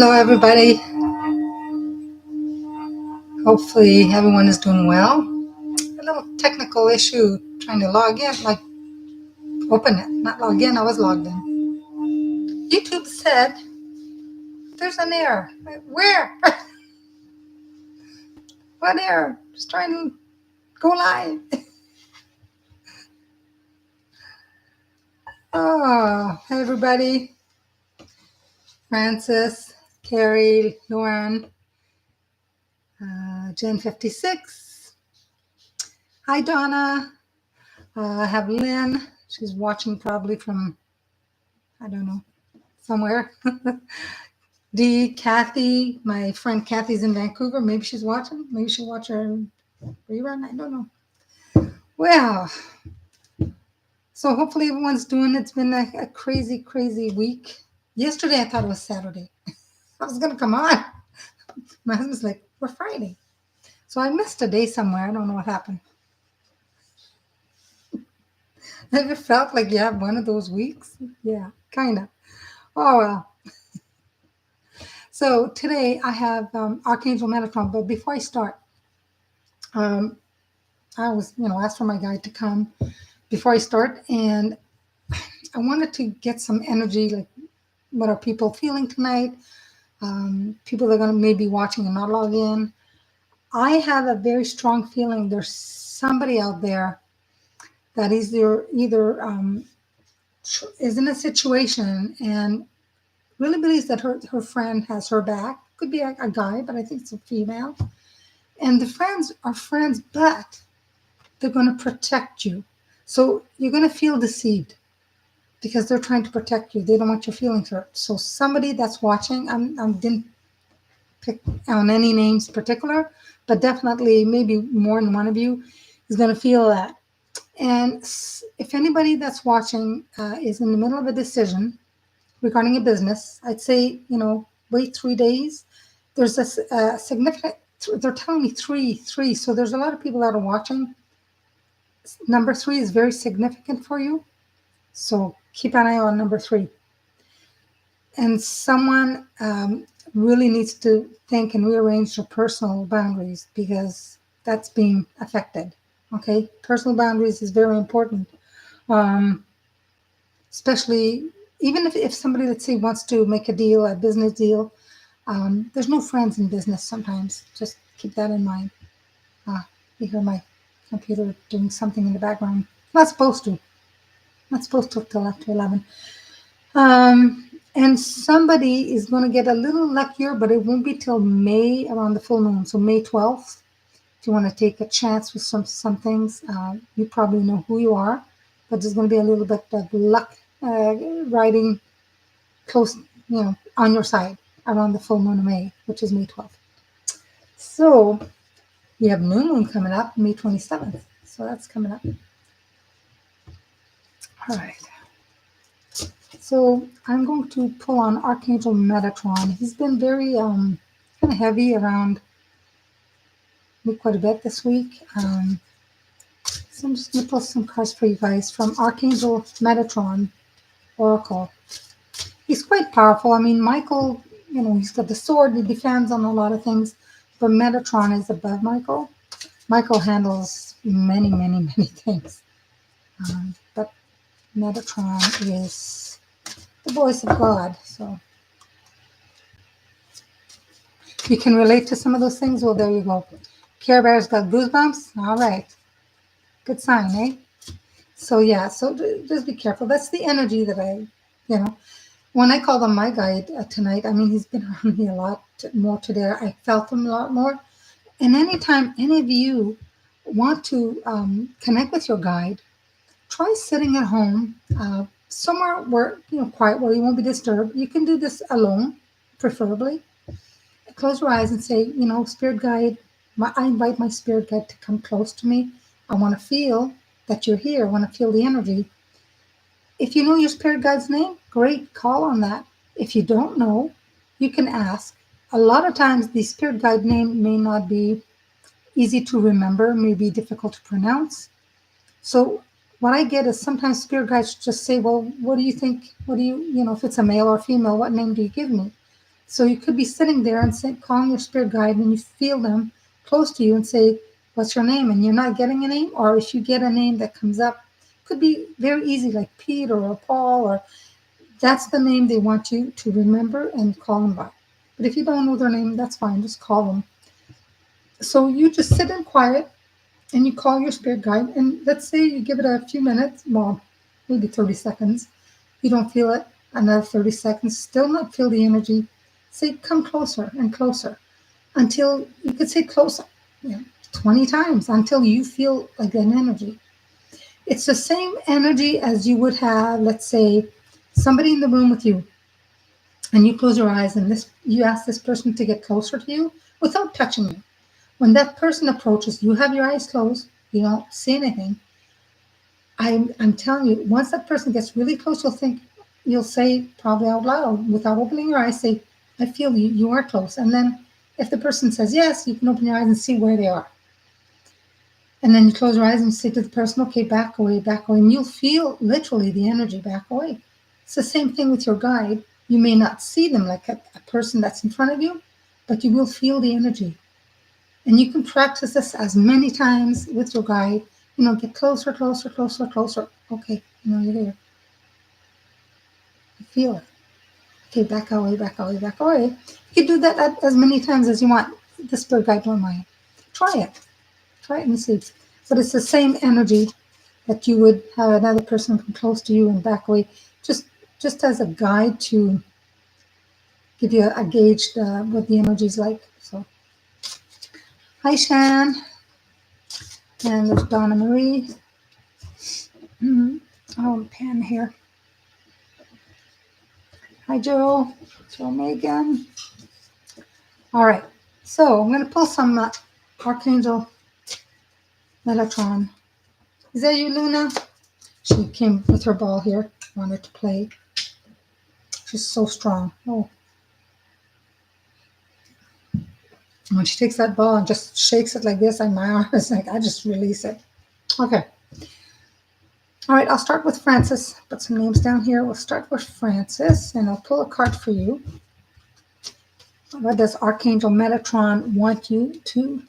Hello, everybody. Hopefully, everyone is doing well. A little technical issue trying to log in, like open it, not log in. I was logged in. YouTube said there's an error. Where? What error? Just trying to go live. Oh, hey, everybody. Francis, Carrie, Lauren, Jen 56. Hi, Donna. I have Lynn. She's watching probably from, I don't know, somewhere. Dee, Kathy, my friend Kathy's in Vancouver. Maybe she's watching. Maybe she'll watch her rerun. I don't know. Well, so hopefully everyone's doing. It's been a crazy, crazy week. Yesterday I thought it was Saturday. I was gonna come on. My husband's like, "We're Friday," so I missed a day somewhere. I don't know what happened. Ever felt like you have one of those weeks? Yeah, kind of. Oh well. So today I have Archangel Metatron. But before I start, I was, asked for my guide to come before I start, and I wanted to get some energy, like what are people feeling tonight? People that are going to maybe watching and not log in. I have a very strong feeling there's somebody out there that is either is in a situation and really believes that her friend has her back. Could be a guy, but I think it's a female. And the friends are friends, but they're going to protect you. So you're going to feel deceived because they're trying to protect you. They don't want your feelings hurt. So somebody that's watching, I didn't pick on any names particular, but definitely maybe more than one of you is going to feel that. And if anybody that's watching is in the middle of a decision regarding a business, I'd say, wait 3 days. There's a significant, they're telling me three. So there's a lot of people that are watching. Number 3 is very significant for you. So keep an eye on number 3. And someone really needs to think and rearrange their personal boundaries because that's being affected. Okay, personal boundaries is very important, especially even if somebody, let's say, wants to make a business deal. There's no friends in business sometimes. Just keep that in mind. You hear my computer doing something in the background. Not supposed to till after 11. And somebody is going to get a little luckier, but it won't be till May around the full moon. So May 12th, if you want to take a chance with some things, you probably know who you are, but there's going to be a little bit of luck riding close, on your side around the full moon of May, which is May 12th. So you have new moon coming up, May 27th. So that's coming up. All right. So I'm going to pull on Archangel Metatron. He's been very kind of heavy around me quite a bit this week. So I'm just going to pull some cards for you guys from Archangel Metatron Oracle. He's quite powerful. I mean, Michael, he's got the sword. He defends on a lot of things. But Metatron is above Michael. Michael handles many, many, many things. But Metatron is the voice of God. So you can relate to some of those things. Well, there you go. Care Bear's got goosebumps. All right. Good sign, eh? So yeah, so just be careful. That's the energy that when I call him my guide tonight, I mean, he's been around me a lot more today. I felt him a lot more. And anytime any of you want to connect with your guide, try sitting at home, somewhere where, quiet, where you won't be disturbed. You can do this alone, preferably. Close your eyes and say, Spirit guide, I invite my spirit guide to come close to me. I want to feel that you're here. I want to feel the energy. If you know your spirit guide's name, great, call on that. If you don't know, you can ask. A lot of times the spirit guide name may not be easy to remember, may be difficult to pronounce. So what I get is sometimes spirit guides just say, well, what do you think? What do you, if it's a male or female, what name do you give me? So you could be sitting there and calling your spirit guide, and you feel them close to you and say, "What's your name?" And you're not getting a name, or if you get a name that comes up, it could be very easy, like Pete or Paul, or that's the name they want you to remember and call them by. But if you don't know their name, that's fine, just call them. So you just sit in quiet and you call your spirit guide, and let's say you give it a few minutes, well, maybe 30 seconds. You don't feel it, another 30 seconds, still not feel the energy. Say, come closer and closer until you could say closer, 20 times until you feel like an energy. It's the same energy as you would have, let's say, somebody in the room with you, and you close your eyes and you ask this person to get closer to you without touching you. When that person approaches, you have your eyes closed, you don't see anything. I'm telling you, once that person gets really close, you'll say probably out loud without opening your eyes, say, "I feel you, you are close." And then if the person says yes, you can open your eyes and see where they are. And then you close your eyes and say to the person, "Okay, back away, back away." And you'll feel literally the energy back away. It's the same thing with your guide. You may not see them like a person that's in front of you, but you will feel the energy. And you can practice this as many times with your guide. Get closer, closer, closer, closer. Okay, you're there. You feel it. Okay, back away, back away, back away. You can do that as many times as you want. The spirit guide don't mind. Try it. Try it and see. But it's the same energy that you would have another person come close to you and back away, just as a guide to give you a gauge what the energy is like. So, hi Shan, and there's Donna Marie. Oh, pen here. Hi Joe, Joe Megan. All right, so I'm going to pull some Archangel Metatron. Is that you, Luna? She came with her ball here, wanted to play. She's so strong. Oh. When she takes that ball and just shakes it like this, and my arm is like, I just release it. Okay. All right, I'll start with Francis. Put some names down here. We'll start with Francis, and I'll pull a card for you. What does Archangel Metatron want you to?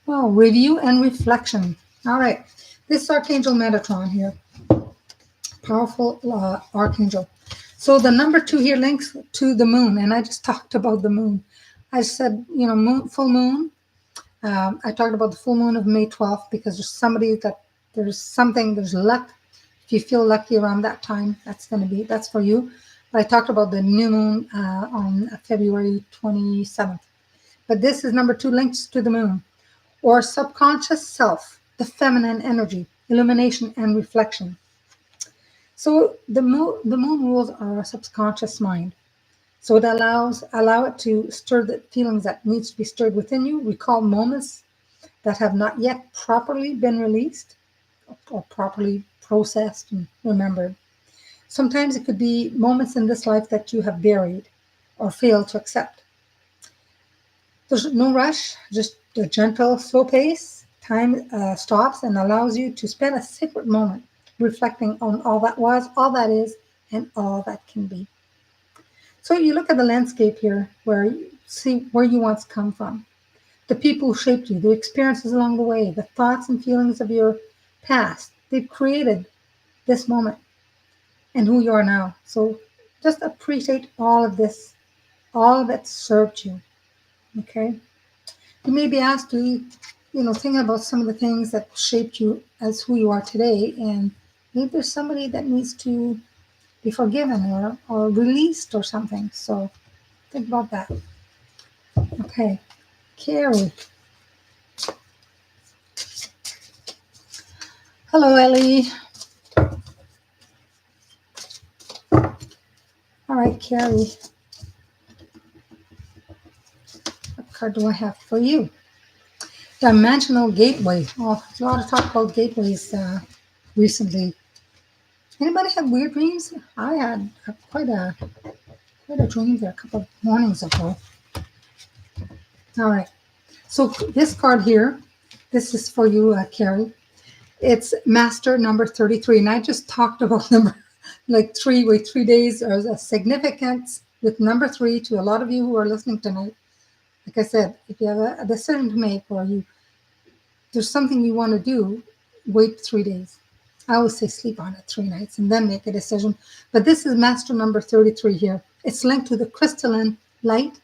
Well, review and reflection. All right. This is Archangel Metatron here. Powerful Archangel. So the number 2 here links to the moon, and I just talked about the moon. I said, full moon. I talked about the full moon of May 12th because there's luck. If you feel lucky around that time, that's for you. But I talked about the new moon on February 27th. But this is number 2 links to the moon, or subconscious self, the feminine energy, illumination and reflection. So the moon rules our subconscious mind. So it allow it to stir the feelings that needs to be stirred within you, recall moments that have not yet properly been released or properly processed and remembered. Sometimes it could be moments in this life that you have buried or failed to accept. There's no rush, just a gentle, slow pace. Time stops and allows you to spend a sacred moment reflecting on all that was, all that is, and all that can be. So you look at the landscape here, where you see where you once come from, the people who shaped you, the experiences along the way, the thoughts and feelings of your past. They've created this moment and who you are now. So just appreciate all of this, all of it served you. Okay. You may be asked to, think about some of the things that shaped you as who you are today, and maybe there's somebody that needs to be forgiven or released or something. So think about that. Okay. Carrie. Hello, Ellie. All right, Carrie. What card do I have for you? Dimensional gateway. Oh, there's a lot of talk about gateways recently. Anybody have weird dreams? I had quite a dream there a couple of mornings ago. All right. So this card here, this is for you, Carrie. It's Master number 33. And I just talked about number like 3 days as a significance with number 3, to a lot of you who are listening tonight, like I said, if you have a decision to make, or there's something you want to do, wait 3 days. I always say sleep on it 3 nights and then make a decision. But this is master number 33 here. It's linked to the crystalline light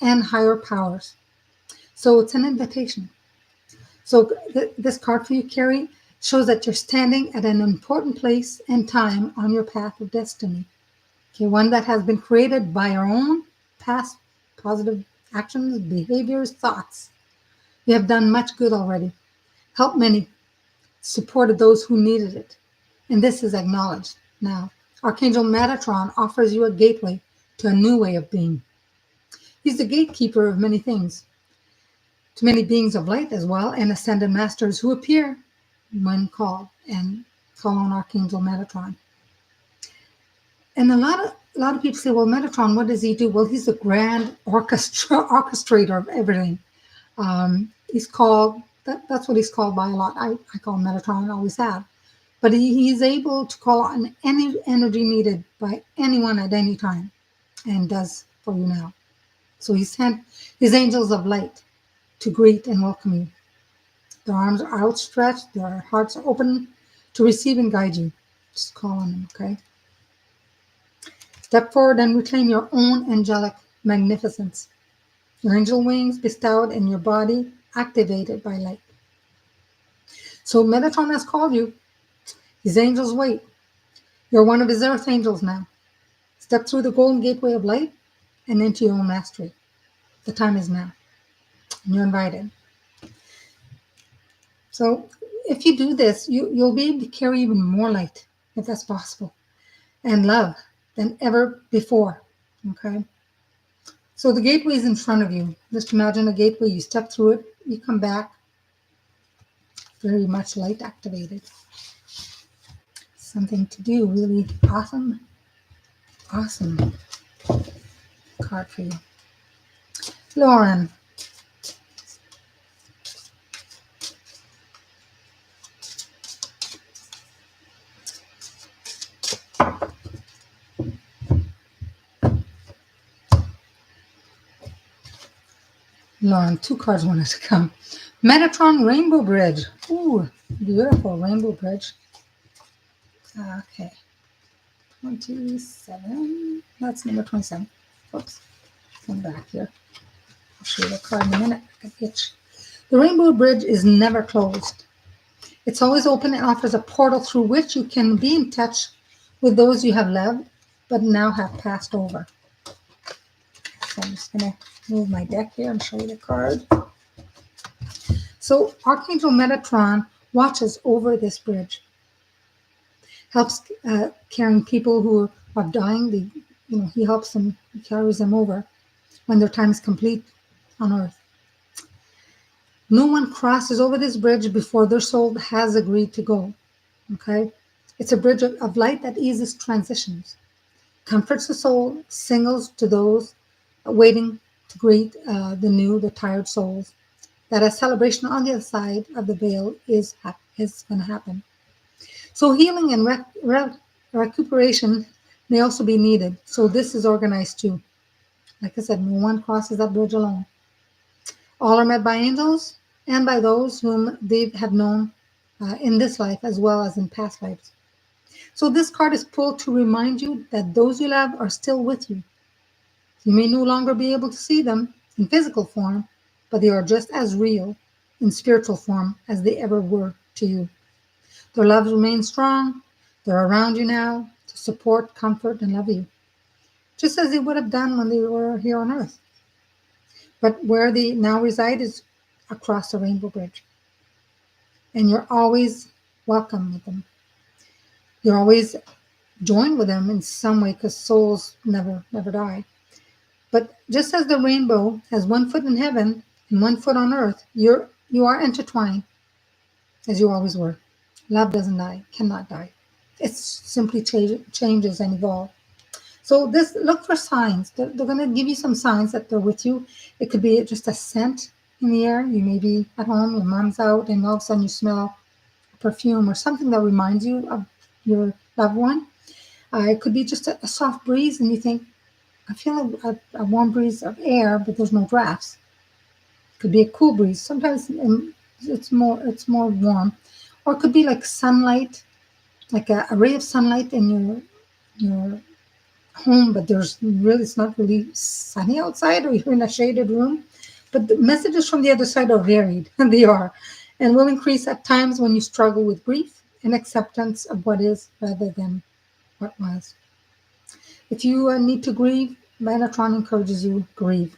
and higher powers. So it's an invitation. So this card for you, Carrie, shows that you're standing at an important place and time on your path of destiny. Okay, one that has been created by our own past positive actions, behaviors, thoughts. You have done much good already, helped many, supported those who needed it, and this is acknowledged. Now, Archangel Metatron offers you a gateway to a new way of being. He's the gatekeeper of many things, to many beings of light as well, and ascended masters who appear when called and call on Archangel Metatron. And a lot of people say, well, Metatron, what does he do? Well, he's the grand orchestrator of everything. He's called, that's what he's called by a lot. I call him Metatron, I always have. But he's able to call on any energy needed by anyone at any time, and does for you now. So he sent his angels of light to greet and welcome you. Their arms are outstretched, their hearts are open to receive and guide you. Just call on them, okay? Step forward and reclaim your own angelic magnificence. Your angel wings bestowed in your body, activated by light. So Metatron has called you. His angels wait. You're one of his earth angels now. Step through the golden gateway of light and into your own mastery. The time is now. And you're invited. So if you do this, you'll be able to carry even more light, if that's possible, and love than ever before. Okay? So the gateway is in front of you. Just imagine a gateway. You step through it, you come back, very much light activated. Something to do, really awesome card for you. Lauren. Lauren, 2 cards wanted to come. Metatron Rainbow Bridge. Ooh, beautiful rainbow bridge. Okay. 27. That's number 27. Oops. Come back here. I'll show you the card in a minute. I can itch. The rainbow bridge is never closed. It's always open and offers a portal through which you can be in touch with those you have loved but now have passed over. So I'm just going to move my deck here and show you the card. So Archangel Metatron watches over this bridge, helps carrying people who are dying. He helps them, he carries them over when their time is complete on earth. No one crosses over this bridge before their soul has agreed to go. Okay? It's a bridge of light that eases transitions, comforts the soul, signals to those waiting to greet the tired souls, that a celebration on the other side of the veil is going to happen. So healing and recuperation may also be needed. So this is organized too. Like I said, no one crosses that bridge alone. All are met by angels and by those whom they have known in this life as well as in past lives. So this card is pulled to remind you that those you love are still with you. You may no longer be able to see them in physical form, but they are just as real in spiritual form as they ever were to you. Their love remains strong. They're around you now to support, comfort, and love you, just as they would have done when they were here on earth. But where they now reside is across the Rainbow Bridge. And you're always welcome with them. You're always joined with them in some way, because souls never die. But just as the rainbow has 1 foot in heaven and 1 foot on earth, you are intertwined, as you always were. Love doesn't die, cannot die. It simply changes and evolves. So look for signs. They're going to give you some signs that they're with you. It could be just a scent in the air. You may be at home, your mom's out, and all of a sudden you smell a perfume or something that reminds you of your loved one. It could be just a soft breeze, and you think, I feel a warm breeze of air, but there's no drafts. It could be a cool breeze. Sometimes it's more warm, or it could be like sunlight, like a ray of sunlight in your home, but it's not really sunny outside, or you're in a shaded room. But the messages from the other side are varied, and they are, and will increase at times when you struggle with grief and acceptance of what is rather than what was. If you need to grieve, Metatron encourages you grieve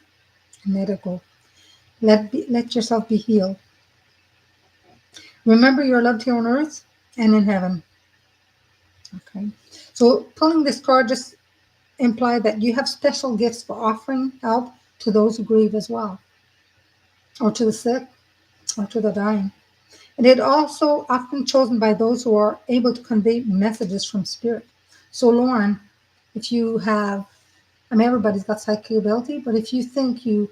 and let it go. Let yourself be healed. Remember, you're loved here on earth and in heaven. Okay. So pulling this card just imply that you have special gifts for offering help to those who grieve as well, or to the sick, or to the dying. And it also often chosen by those who are able to convey messages from spirit. So Lauren, if you have, I mean, everybody's got psychic ability, but if you think you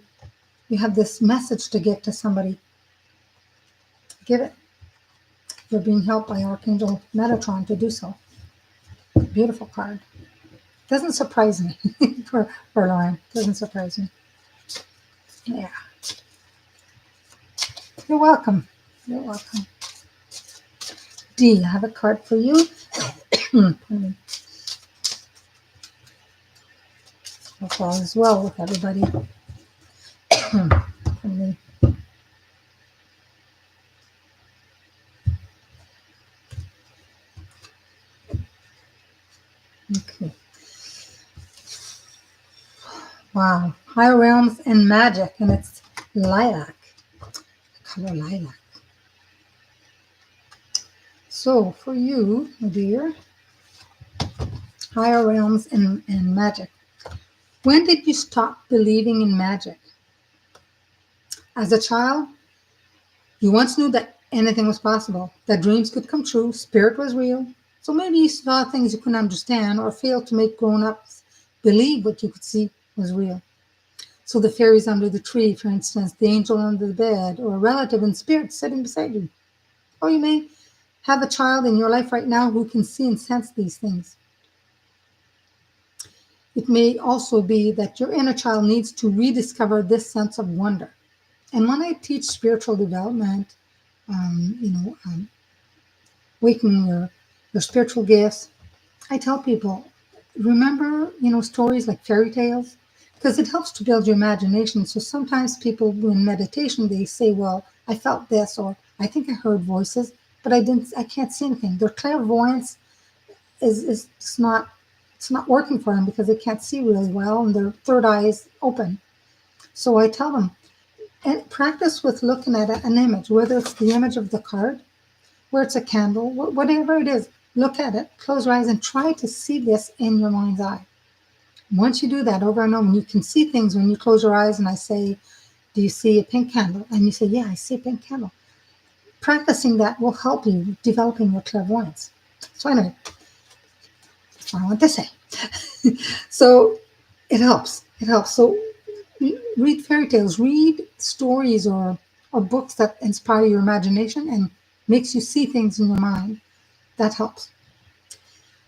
have this message to give to somebody, give it. You're being helped by Archangel Metatron to do so. Beautiful card. Doesn't surprise me for Lauren. Doesn't surprise me. Yeah. You're welcome. You're welcome. D, I have a card for you. Hope all is well with everybody. Okay. Wow. Higher realms and magic, and it's lilac. Color lilac. So for you, my dear, higher realms and magic. When did you stop believing in magic? As a child, you once knew that anything was possible, that dreams could come true, spirit was real. So maybe you saw things you couldn't understand or failed to make grown-ups believe what you could see was real. So the fairies under the tree, for instance, the angel under the bed, or a relative in spirit sitting beside you. Or you may have a child in your life right now who can see and sense these things. It may also be that your inner child needs to rediscover this sense of wonder. And when I teach spiritual development, waking your spiritual gifts, I tell people, remember, stories like fairy tales, because it helps to build your imagination. So sometimes people, in meditation, they say, well, I felt this, or I think I heard voices, but I can't see anything. Their clairvoyance is it's not working for them because they can't see really well and their third eye is open. So I tell them, and practice with looking at an image, whether it's the image of the card, where it's a candle, whatever it is, look at it, close your eyes, and try to see this in your mind's eye. Once you do that over and over, and you can see things when you close your eyes, and I say, do you see a pink candle? And you say, yeah, I see a pink candle. Practicing that will help you developing your clairvoyance. So anyway, that's what I want to say. So it helps. It helps. So read fairy tales, read stories or books that inspire your imagination and makes you see things in your mind. That helps.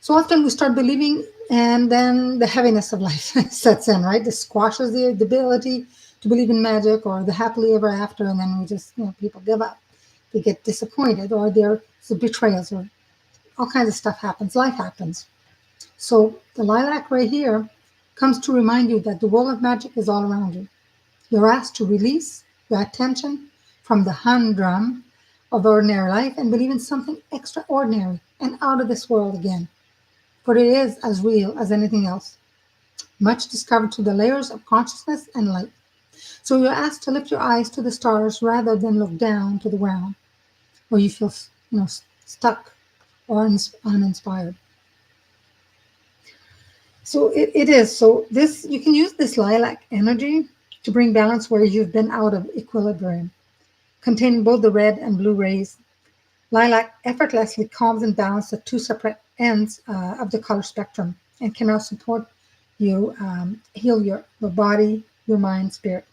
So often we start believing, and then the heaviness of life sets in, right? This squashes the ability to believe in magic or the happily ever after, and then we just, people give up. They get disappointed, or there's betrayals, or all kinds of stuff happens. Life happens. So the lilac right here comes to remind you that the world of magic is all around you. You're asked to release your attention from the humdrum of ordinary life and believe in something extraordinary and out of this world again. For it is as real as anything else, much discovered through the layers of consciousness and light. So you're asked to lift your eyes to the stars rather than look down to the ground, where you feel, stuck or uninspired. So it is. So this, you can use this lilac energy to bring balance where you've been out of equilibrium. Containing both the red and blue rays, lilac effortlessly calms and balances the two separate ends of the color spectrum and can now support you heal your body, your mind, spirit.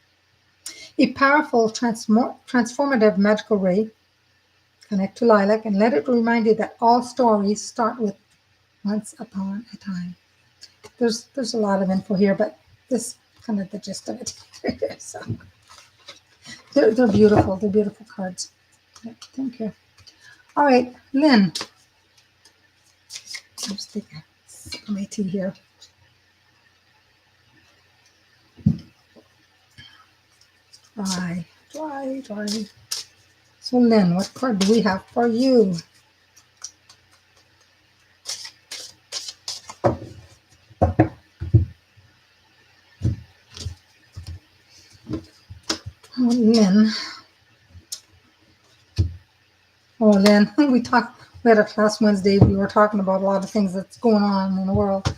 A powerful transformative magical ray. Connect to lilac and let it remind you that all stories start with once upon a time. There's a lot of info here, but this kind of the gist of it. So they're beautiful. They're beautiful cards. Yeah, thank you. All right, Lynn. I'll just take a sip of my tea here. Dry. So Lynn, what card do we have for you? Oh, Lynn. Oh, Lynn, we had a class Wednesday. We were talking about a lot of things that's going on in the world.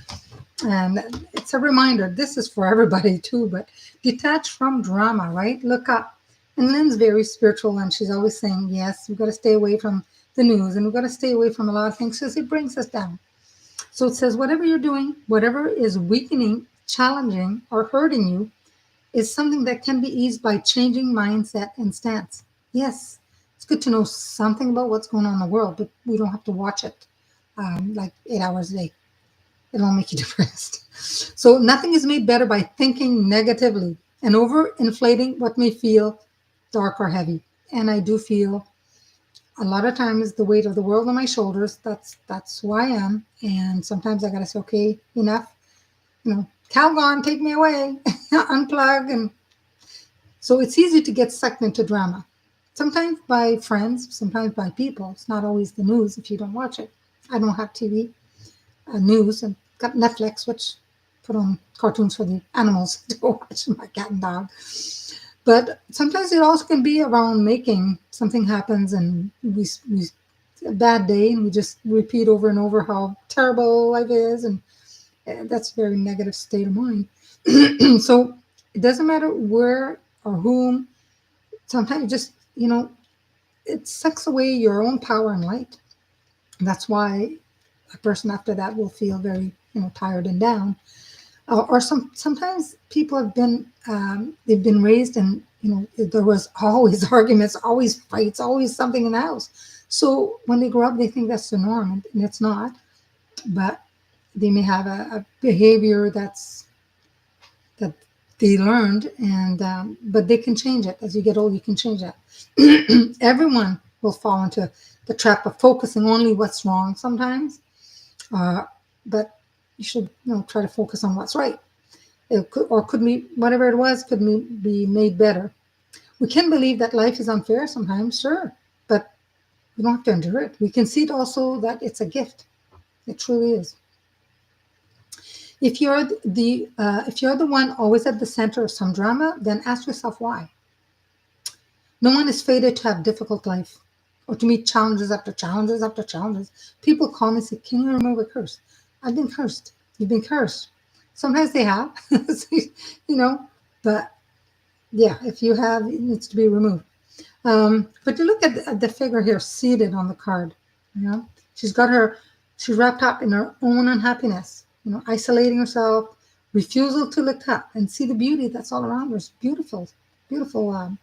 And it's a reminder, this is for everybody too, but detach from drama, right? Look up. And Lynn's very spiritual, and she's always saying, yes, we've got to stay away from the news, and we've got to stay away from a lot of things because it brings us down. So it says, whatever you're doing, whatever is weakening, challenging, or hurting you is something that can be eased by changing mindset and stance. Yes, it's good to know something about what's going on in the world, but we don't have to watch it like 8 hours a day. It'll make you depressed. So nothing is made better by thinking negatively and overinflating what may feel dark or heavy. And I do feel a lot of times the weight of the world on my shoulders. That's who I am. And sometimes I gotta say, okay, enough. Calgon, take me away. Unplug. And so it's easy to get sucked into drama. Sometimes by friends, sometimes by people. It's not always the news if you don't watch it. I don't have TV. News, and got Netflix, which put on cartoons for the animals to watch, my cat and dog. But sometimes it also can be around making something happens, and we a bad day, and we just repeat over and over how terrible life is, and that's a very negative state of mind. So it doesn't matter where or whom. Sometimes just it sucks away your own power and light. And that's why a person after that will feel very tired and down, or sometimes people have been they've been raised and there was always arguments, always fights, always something in the house. So when they grow up they think that's the norm, and it's not. But they may have a behavior that they learned, and but they can change it. As you get old you can change that. Everyone will fall into the trap of focusing only what's wrong sometimes. But you should try to focus on what's right. It could be whatever it was could be made better. We can believe that life is unfair sometimes, sure, but we don't have to endure it. We can see it also that it's a gift. It truly is. If you're the one always at the center of some drama, then ask yourself why. No one is fated to have difficult life or to meet challenges after challenges after challenges. People call me and say, can you remove a curse? I've been cursed. You've been cursed. Sometimes they have, but yeah, if you have, it needs to be removed. But you look at the figure here seated on the card. She's wrapped up in her own unhappiness, isolating herself, refusal to look up and see the beauty that's all around her. It's beautiful, beautiful,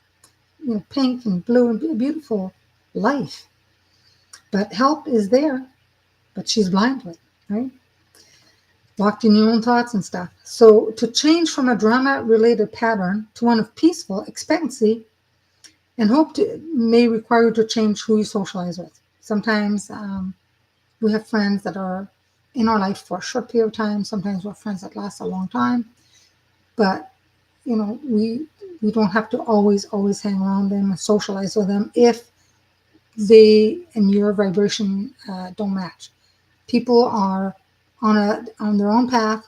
pink and blue and beautiful life. But help is there, but she's blind to it, right? Locked in your own thoughts and stuff. So to change from a drama-related pattern to one of peaceful expectancy and hope may require you to change who you socialize with. Sometimes we have friends that are in our life for a short period of time. Sometimes we have friends that last a long time. But, we don't have to always hang around them and socialize with them if they and your vibration don't match. People are on their own path.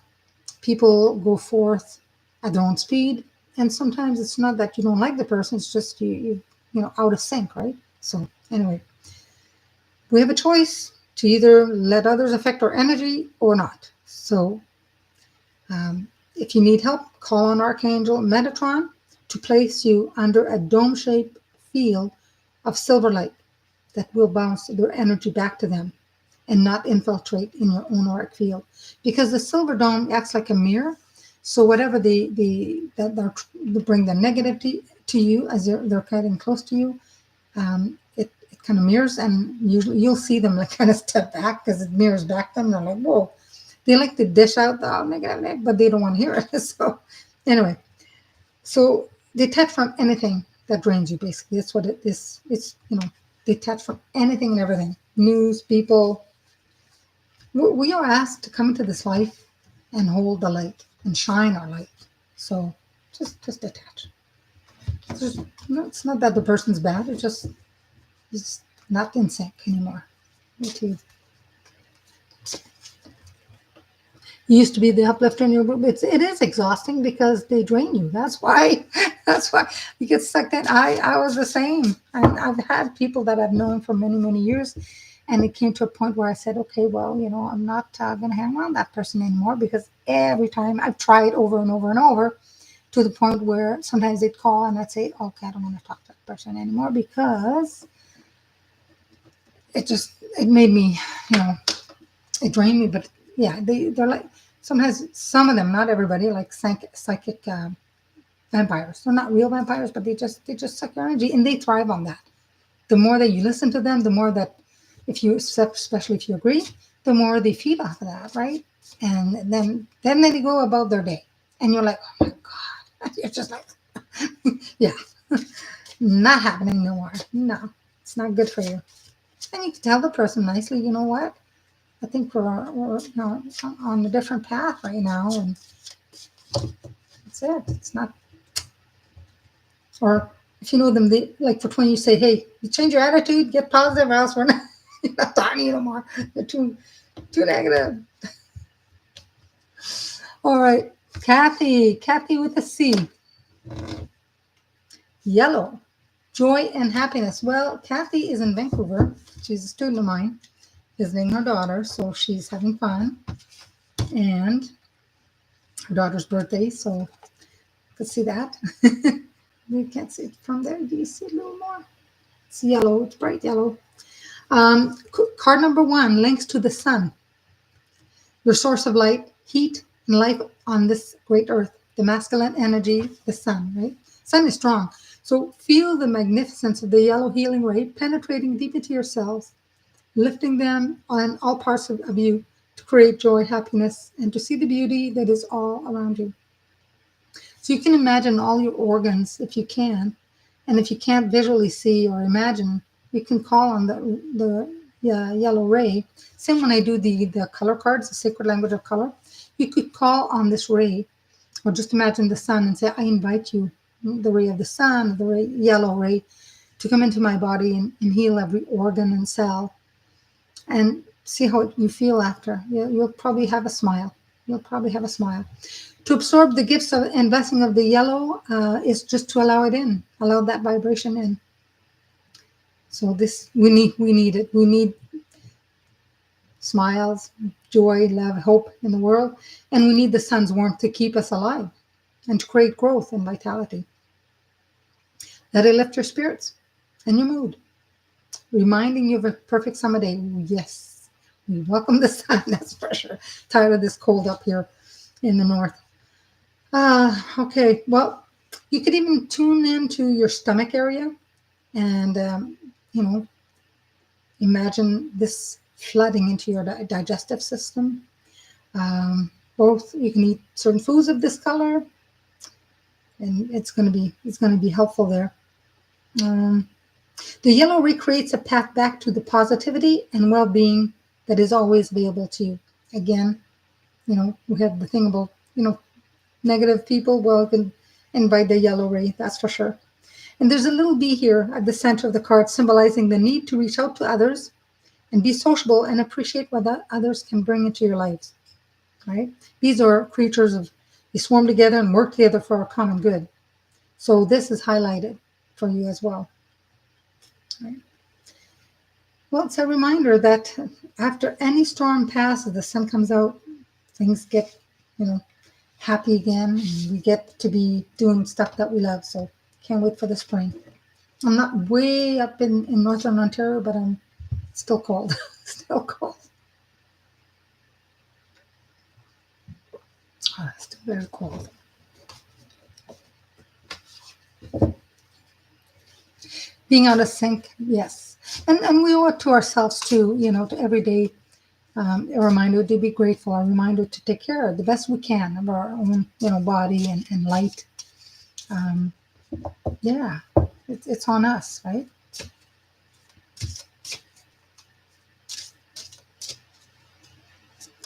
People go forth at their own speed, and sometimes it's not that you don't like the person, it's just you out of sync, right? So anyway, we have a choice to either let others affect our energy or not. So if you need help, call on Archangel Metatron to place you under a dome-shaped field of silver light that will bounce their energy back to them and not infiltrate in your own auric field. Because the silver dome acts like a mirror. So whatever they bring the negativity to you as they're getting close to you, it kind of mirrors, and usually you'll see them like kind of step back because it mirrors back them. They're like, whoa. They like to dish out the negative, but they don't want to hear it. So anyway, so detach from anything that drains you. Basically, that's what it is. It's detach from anything and everything. News, people. We are asked to come into this life and hold the light and shine our light. So just detach. It's just, it's not that the person's bad. It's not in sync anymore. Me too. You used to be the uplifter in your group. It is exhausting because they drain you. That's why. That's why you get sucked in. I was the same. I've had people that I've known for many years, and it came to a point where I said, okay, well, I'm not going to hang around that person anymore because every time I've tried over and over and over, to the point where sometimes they'd call and I'd say, okay, I don't want to talk to that person anymore because it made me, it drained me. But yeah, they're like, sometimes some of them, not everybody, like psychic vampires. They're not real vampires, but they just suck your energy, and they thrive on that. The more that you listen to them, the more that, especially if you agree, the more they feed off of that, right? And then they go about their day, and you're like, oh my god, you're just like, yeah, not happening no more. No, it's not good for you. And you can tell the person nicely, you know what? I think we're on a different path right now, and that's it. It's not. Or if you know them, they like for 20, you say, hey, you change your attitude, get positive, or else we're not, you're not talking to you no more. You're too negative. All right, Kathy with a C. Yellow, joy and happiness. Well, Kathy is in Vancouver. She's a student of mine, visiting her daughter, so she's having fun. And her daughter's birthday, so you can see that. You can't see it from there. Do you see a little more? It's yellow. It's bright yellow. Card number 1 links to the sun, your source of light, heat, and life on this great earth. The masculine energy, the sun, right? Sun is strong. So feel the magnificence of the yellow healing ray penetrating deep into your cells, lifting them on all parts of you to create joy, happiness, and to see the beauty that is all around you. So you can imagine all your organs if you can. And if you can't visually see or imagine, you can call on the yellow ray. Same when I do the color cards, the sacred language of color. You could call on this ray, or just imagine the sun and say, I invite you, the ray of the sun, the yellow ray, to come into my body and heal every organ and cell. And see how you feel after. You'll probably have a smile. You'll probably have a smile. To absorb the gifts and blessing of the yellow is just to allow it in, allow that vibration in. So this we need it. We need smiles, joy, love, hope in the world, and we need the sun's warmth to keep us alive and to create growth and vitality. Let it lift your spirits and your mood, reminding you of a perfect summer day. Yes, we welcome the sun. That's for sure. Tired of this cold up here in the north. Okay, well, you could even tune into your stomach area and, imagine this flooding into your digestive system. Both you can eat certain foods of this color, and it's going to be helpful there. The yellow recreates a path back to the positivity and well-being that is always available to you. Again, we have the thing about negative people. Well, you can invite the yellow ray, that's for sure. And there's a little bee here at the center of the card, symbolizing the need to reach out to others and be sociable and appreciate what others can bring into your lives. Right? Bees are creatures they swarm together and work together for our common good. So this is highlighted for you as well. Right? Well, it's a reminder that after any storm passes, the sun comes out, things get, happy again, and we get to be doing stuff that we love. So can't wait for the spring. I'm not way up in northern Ontario, but I'm still cold. Still cold. Still very cold. Being out of sync, yes. And we owe it to ourselves too, to every day A reminder to be grateful, a reminder to take care of the best we can of our own, body and light. Um, yeah, it's on us, right?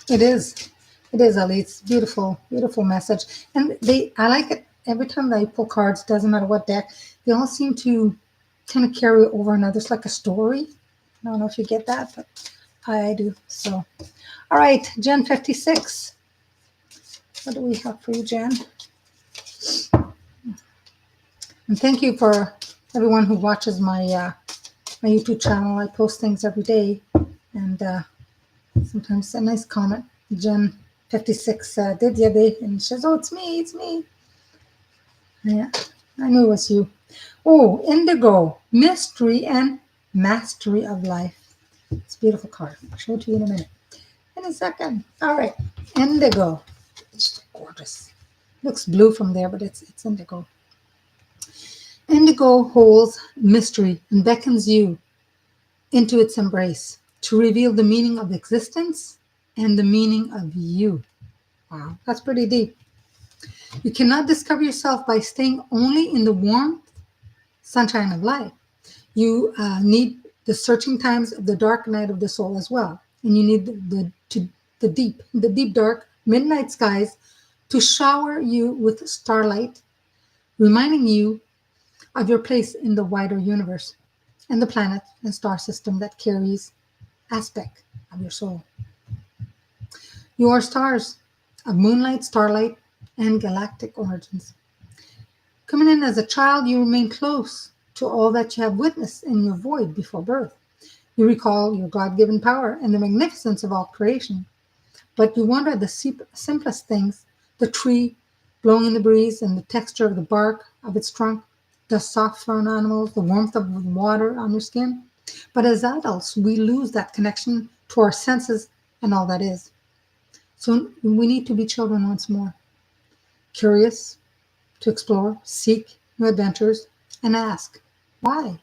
It is. It is, Ali. It's beautiful, beautiful message. And I like it every time that I pull cards, doesn't matter what deck, they all seem to kind of carry over another. It's like a story. I don't know if you get that, but I do. So, all right, Jen 56. What do we have for you, Jen? And thank you for everyone who watches my YouTube channel. I post things every day, and sometimes a nice comment. Jen 56 did the other day, and she says, "Oh, it's me." Yeah, I knew it was you. Oh, Indigo, mystery and mastery of life. It's a beautiful card. I'll show it to you in a minute. In a second. All right, Indigo. It's gorgeous. Looks blue from there, but it's indigo. Indigo holds mystery and beckons you into its embrace to reveal the meaning of existence and the meaning of you. Wow, that's pretty deep. You cannot discover yourself by staying only in the warmth, sunshine of life. You need the searching times of the dark night of the soul as well. And you need the deep dark midnight skies to shower you with starlight, reminding you of your place in the wider universe and the planet and star system that carries aspect of your soul. You are stars of moonlight, starlight, and galactic origins. Coming in as a child, you remain close to all that you have witnessed in your void before birth. You recall your God-given power and the magnificence of all creation. But you wonder at the simplest things, the tree blowing in the breeze and the texture of the bark of its trunk, the soft fur on animals, the warmth of the water on your skin. But as adults, we lose that connection to our senses and all that is. So we need to be children once more, curious, to explore, seek new adventures, and ask, why?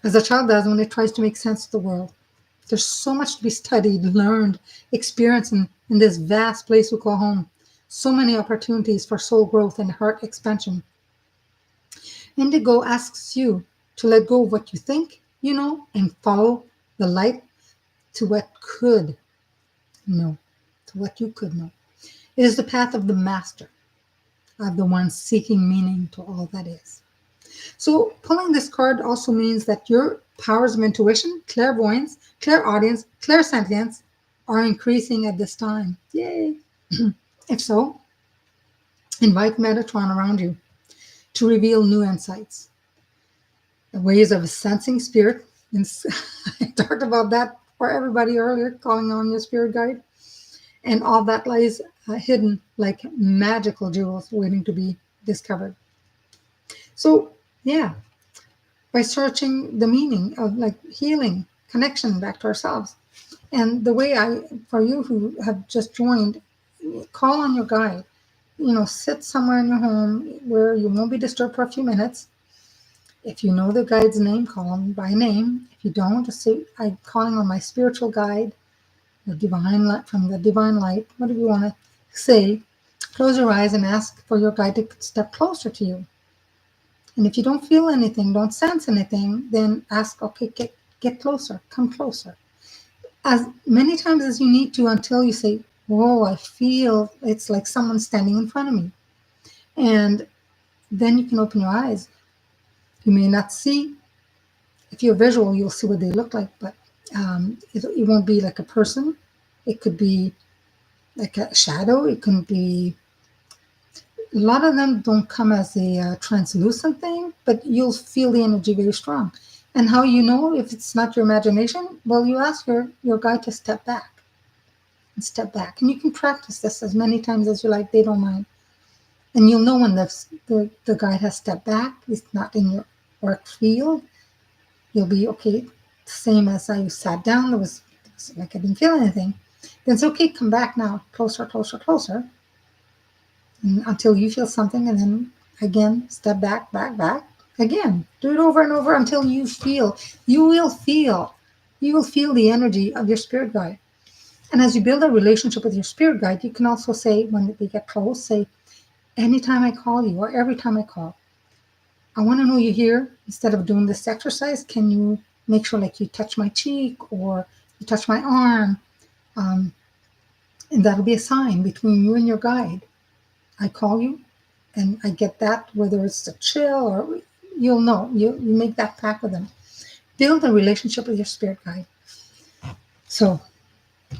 As a child does when it tries to make sense of the world. There's so much to be studied, learned, experienced in this vast place we call home. So many opportunities for soul growth and heart expansion. Indigo asks you to let go of what you think you know and follow the light to what could know, to what you could know. It is the path of the master, of the one seeking meaning to all that is. So pulling this card also means that your powers of intuition, clairvoyance, clairaudience, clairsentience are increasing at this time. Yay! If so, invite Metatron around you to reveal new insights, the ways of a sensing spirit. And I talked about that for everybody earlier, calling on your spirit guide. And all that lies hidden like magical jewels waiting to be discovered. So, yeah, by searching the meaning of like healing, connection back to ourselves. And the way for you who have just joined, call on your guide. Sit somewhere in your home where you won't be disturbed for a few minutes. If you know the guide's name, call him by name. If you don't, just say, I'm calling on my spiritual guide, the divine light, from the divine light, whatever you want to say. Close your eyes and ask for your guide to step closer to you. And if you don't feel anything, don't sense anything, then ask, okay, get closer, come closer. As many times as you need to until you say, whoa, I feel it's like someone standing in front of me. And then you can open your eyes. You may not see. If you're visual, you'll see what they look like, but it won't be like a person. It could be like a shadow. It can be, a lot of them don't come as a translucent thing, but you'll feel the energy very strong. And how you know if it's not your imagination? Well, you ask your guide to step back. And step back. And you can practice this as many times as you like. They don't mind. And you'll know when the guide has stepped back. It's not in your work field. You'll be, okay, same as I sat down. It was like I didn't feel anything. Then it's okay, come back now. Closer, closer, closer. And until you feel something. And then again, step back, back, back. Again, do it over and over until you feel. You will feel. you will feel the energy of your spirit guide. And as you build a relationship with your spirit guide, you can also say, when they get close, say, anytime I call you or every time I call, I want to know you're here. Instead of doing this exercise, can you make sure like you touch my cheek or you touch my arm? Um, and that'll be a sign between you and your guide. I call you and I get that, whether it's a chill or you'll know. You make that pact with them. Build a relationship with your spirit guide. So,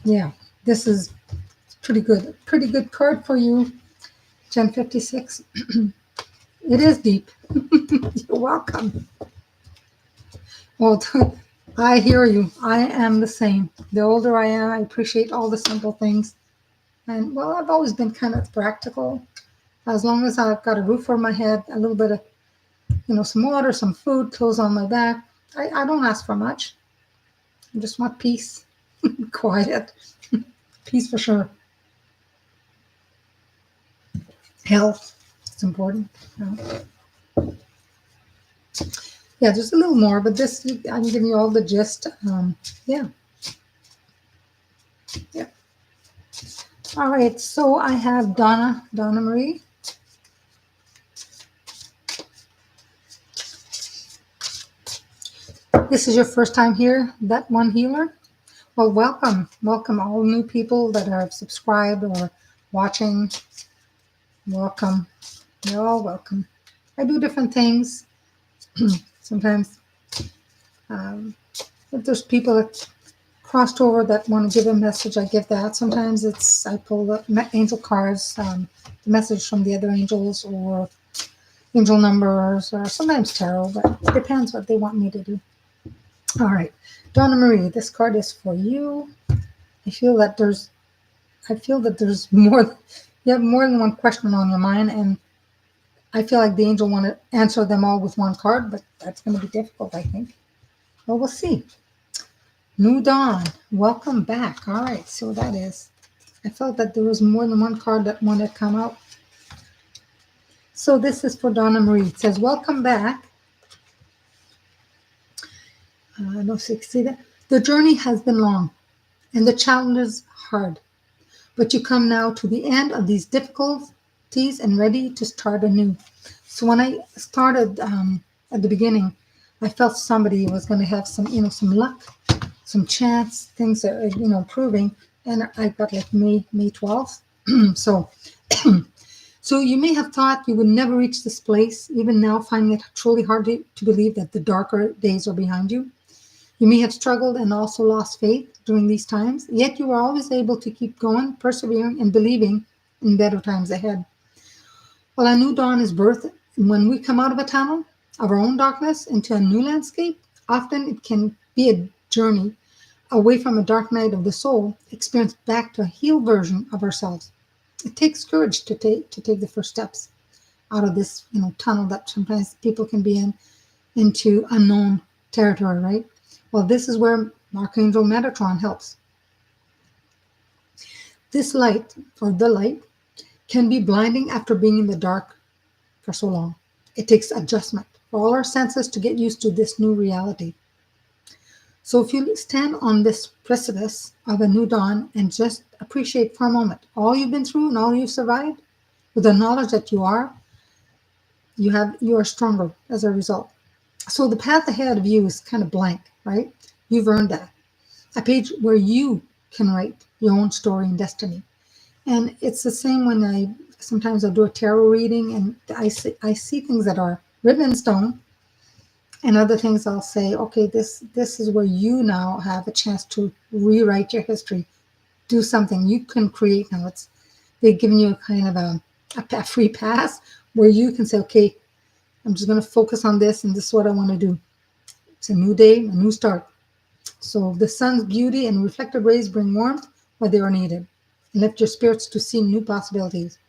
yeah, this is pretty good. Pretty good card for you, Gen 56. It is deep. You're welcome. Well, I hear you. I am the same. The older I am, I appreciate all the simple things. And well, I've always been kind of practical. As long as I've got a roof over my head, a little bit of, some water, some food, clothes on my back, I don't ask for much. I just want peace, quiet, peace for sure. Health, it's important. Yeah, just a little more, but this, I'm giving you all the gist. Yeah. Yeah. All right, so I have Donna Marie. This is your first time here, that one healer? Well, welcome. Welcome all new people that are subscribed or watching. Welcome. You're all welcome. I do different things. Sometimes if there's people that crossed over that want to give a message, I give that. Sometimes I pull the angel cards, the message from the other angels or angel numbers, or sometimes tarot, but it depends what they want me to do. All right, Donna Marie, this card is for you. I feel that there's more. You have more than one question on your mind, and I feel like the angel want to answer them all with one card, but that's going to be difficult, I think. Well, we'll see. New Dawn, welcome back. All right, see what that is. I felt that there was more than one card that wanted to come out. So this is for Donna Marie. It says, welcome back. I don't know if you can see that. The journey has been long and the challenges hard, but you come now to the end of these difficulties and ready to start anew. So when I started at the beginning, I felt somebody was going to have some luck, some chance, things that are, improving. And I got like May 12th. So, so you may have thought you would never reach this place, even now finding it truly hard to believe that the darker days are behind you. You may have struggled and also lost faith during these times, yet you are always able to keep going, persevering, and believing in better times ahead. Well, a new dawn is birthed, and when we come out of a tunnel of our own darkness into a new landscape, often it can be a journey away from a dark night of the soul, experienced back to a healed version of ourselves. It takes courage to take the first steps out of this, tunnel that sometimes people can be in, into unknown territory, right? Well, this is where Archangel Metatron helps. This light, or the light, can be blinding after being in the dark for so long. It takes adjustment for all our senses to get used to this new reality. So if you stand on this precipice of a new dawn and just appreciate for a moment all you've been through and all you've survived, with the knowledge that you are stronger as a result. So the path ahead of you is kind of blank, right? You've earned that. A page where you can write your own story and destiny. And it's the same when sometimes I'll do a tarot reading and I see things that are written in stone, and other things I'll say, okay, this is where you now have a chance to rewrite your history, do something you can create now. They've given you a kind of a free pass where you can say, okay, I'm just going to focus on this, and this is what I want to do. It's a new day, a new start. So the sun's beauty and reflected rays bring warmth where they are needed, and lift your spirits to see new possibilities.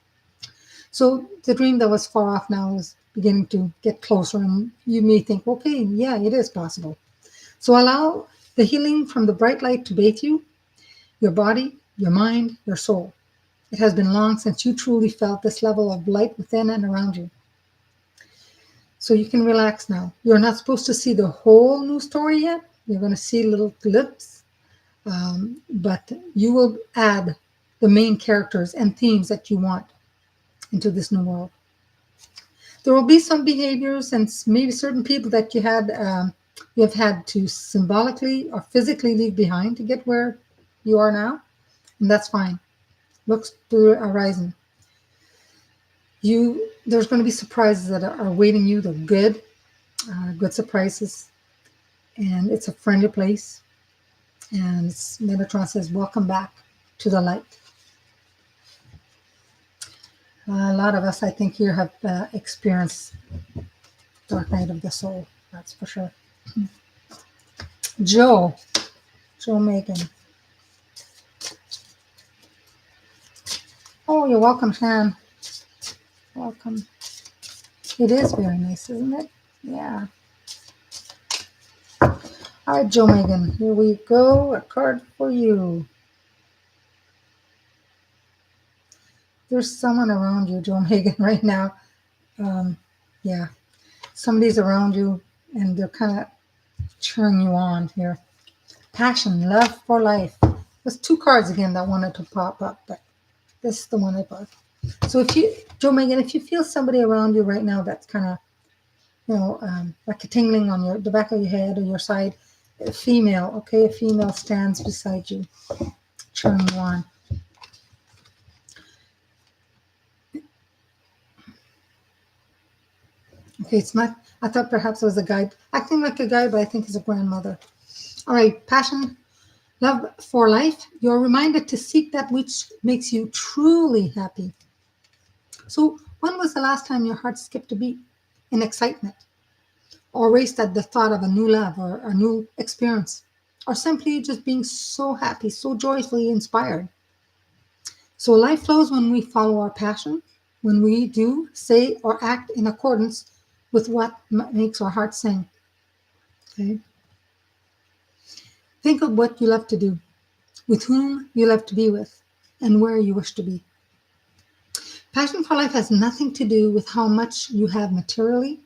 So the dream that was far off now is beginning to get closer, and you may think, okay, yeah, it is possible. So allow the healing from the bright light to bathe you, your body, your mind, your soul. It has been long since you truly felt this level of light within and around you. So you can relax now. You're not supposed to see the whole new story yet, You're going to see little glimpses, but you will add the main characters and themes that you want into this new world. There will be some behaviors and maybe certain people that you have had to symbolically or physically leave behind to get where you are now, and that's fine. Look to the horizon. There's going to be surprises that are awaiting you. They're good, good surprises, and it's a friendly place. And Metatron says, "Welcome back to the light." A lot of us, I think, here have experienced dark night of the soul. That's for sure. Joe Megan. Oh, you're welcome, Shan. Welcome. It is very nice, isn't it? Yeah. All right, Joe Megan, here we go. A card for you. There's someone around you, Joe Megan, right now. Yeah. Somebody's around you, and they're kind of cheering you on here. Passion, love for life. There's two cards again that wanted to pop up, but this is the one I bought. So if you, Joe Megan, if you feel somebody around you right now that's kind of, like a tingling on the back of your head or your side, a female, okay, a female stands beside you, cheering you on. Okay, it's not, I thought perhaps it was a guy, acting like a guy, but I think it's a grandmother. All right, passion, love for life. You're reminded to seek that which makes you truly happy. So when was the last time your heart skipped a beat in excitement, or raced at the thought of a new love or a new experience, or simply just being so happy, so joyfully inspired? So life flows when we follow our passion, when we do, say, or act in accordance with what makes our heart sing. Okay. Think of what you love to do, with whom you love to be with, and where you wish to be. Passion for life has nothing to do with how much you have materially,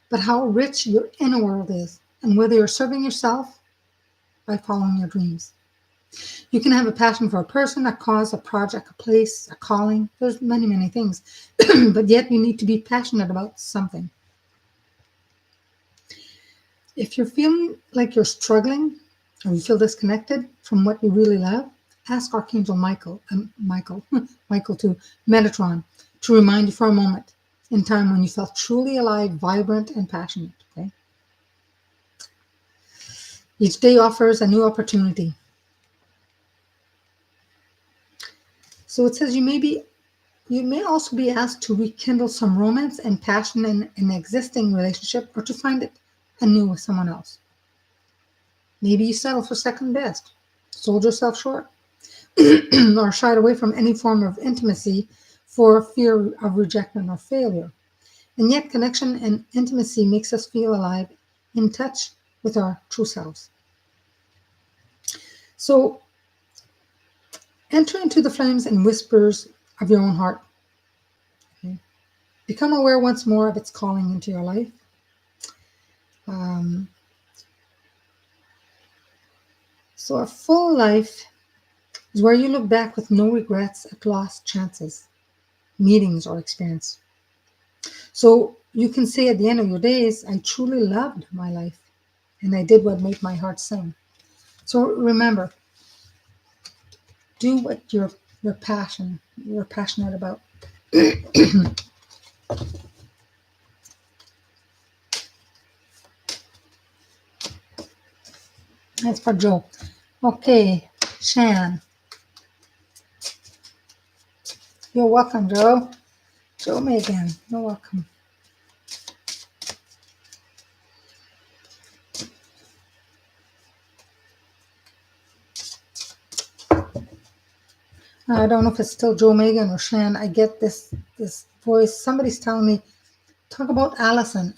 but how rich your inner world is, and whether you're serving yourself by following your dreams. You can have a passion for a person, a cause, a project, a place, a calling. There's many, many things, but yet you need to be passionate about something. If you're feeling like you're struggling, or you feel disconnected from what you really love, ask Archangel Michael to Metatron, to remind you for a moment in time when you felt truly alive, vibrant, and passionate. Okay. Each day offers a new opportunity. So it says you may also be asked to rekindle some romance and passion in an existing relationship, or to find it anew with someone else. Maybe you settle for second best, sold yourself short, or shied away from any form of intimacy for fear of rejection or failure. And yet connection and intimacy makes us feel alive, in touch with our true selves. So enter into the flames and whispers of your own heart. Okay. Become aware once more of its calling into your life. So a full life is where you look back with no regrets at lost chances, meetings, or experience. So you can say at the end of your days, I truly loved my life, and I did what made my heart sing. So remember, do what you're passionate about. That's for Joe. Okay, Shan. You're welcome, Joe. Joe Megan, you're welcome. I don't know if it's still Joe Megan or Shan. I get this voice. Somebody's telling me, talk about Allison.